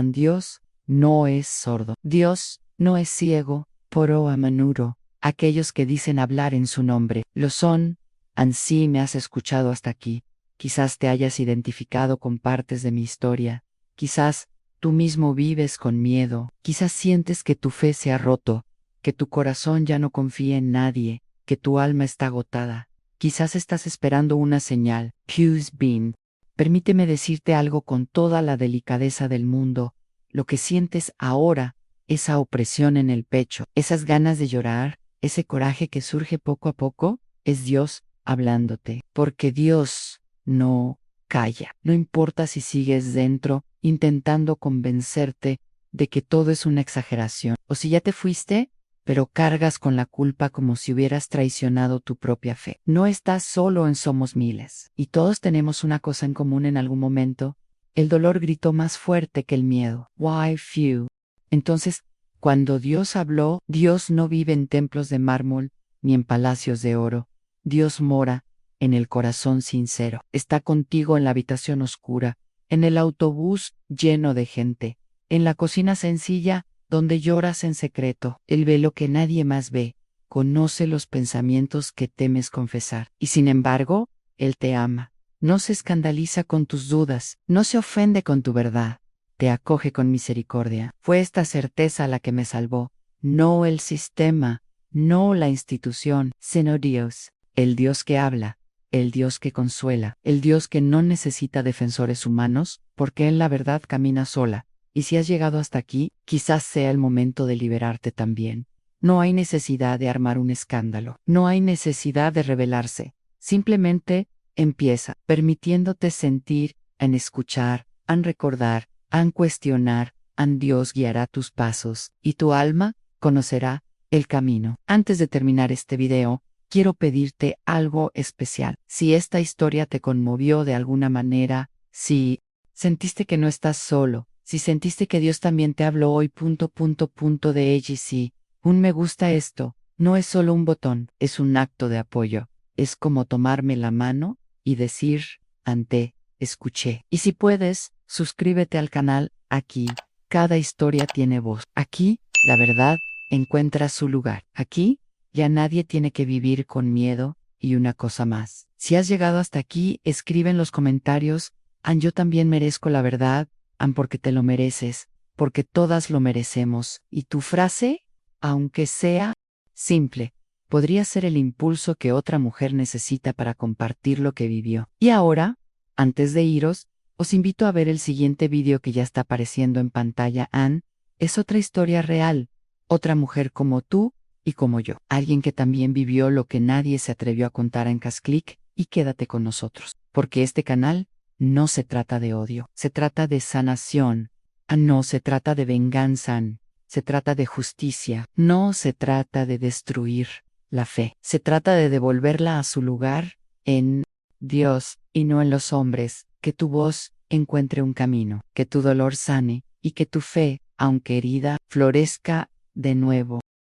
Dios no es sordo. Dios no es ciego. Poro a menudo, aquellos que dicen hablar en su nombre lo son. Ansí me has escuchado hasta aquí. Quizás te hayas identificado con partes de mi historia. Quizás tú mismo vives con miedo. Quizás sientes que tu fe se ha roto, que tu corazón ya no confía en nadie, que tu alma está agotada. Quizás estás esperando una señal. Q's been Permíteme decirte algo con toda la delicadeza del mundo. Lo que sientes ahora, esa opresión en el pecho, esas ganas de llorar, ese coraje que surge poco a poco, es Dios hablándote. Porque Dios no calla. No importa si sigues dentro intentando convencerte de que todo es una exageración, o si ya te fuiste, pero cargas con la culpa como si hubieras traicionado tu propia fe. No estás solo en Somos Miles, y todos tenemos una cosa en común en algún momento. El dolor gritó más fuerte que el miedo. Why few? Entonces, cuando Dios habló, Dios no vive en templos de mármol ni en palacios de oro. Dios mora en el corazón sincero. Está contigo en la habitación oscura, en el autobús lleno de gente, en la cocina sencilla donde lloras en secreto. Él ve lo que nadie más ve, conoce los pensamientos que temes confesar. Y sin embargo, Él te ama. No se escandaliza con tus dudas, no se ofende con tu verdad. Te acoge con misericordia. Fue esta certeza la que me salvó, no el sistema, no la institución, sino Dios, el Dios que habla, el Dios que consuela, el Dios que no necesita defensores humanos, porque Él la verdad camina sola. Y si has llegado hasta aquí, quizás sea el momento de liberarte también. No hay necesidad de armar un escándalo, no hay necesidad de rebelarse. Simplemente empieza, permitiéndote sentir, en escuchar, en recordar, en cuestionar, en Dios guiará tus pasos, y tu alma conocerá el camino. Antes de terminar este video, quiero pedirte algo especial. Si esta historia te conmovió de alguna manera, si sentiste que no estás solo, si sentiste que Dios también te habló hoy, de AGC, un me gusta esto, no es solo un botón, es un acto de apoyo. Es como tomarme la mano y decir, ante, escuché. Y si puedes, suscríbete al canal, aquí, cada historia tiene voz. Aquí, la verdad, encuentra su lugar. Aquí, ya nadie tiene que vivir con miedo, y una cosa más. Si has llegado hasta aquí, escribe en los comentarios, yo también merezco la verdad, porque te lo mereces, porque todas lo merecemos. Y tu frase, aunque sea simple, podría ser el impulso que otra mujer necesita para compartir lo que vivió. Y ahora, antes de iros, os invito a ver el siguiente vídeo que ya está apareciendo en pantalla. Anne es otra historia real, otra mujer como tú y como yo, alguien que también vivió lo que nadie se atrevió a contar en Casclick, y quédate con nosotros, porque este canal no se trata de odio, se trata de sanación, no se trata de venganza, se trata de justicia, no se trata de destruir la fe, se trata de devolverla a su lugar en Dios y no en los hombres, que tu voz encuentre un camino, que tu dolor sane y que tu fe, aunque herida, florezca de nuevo.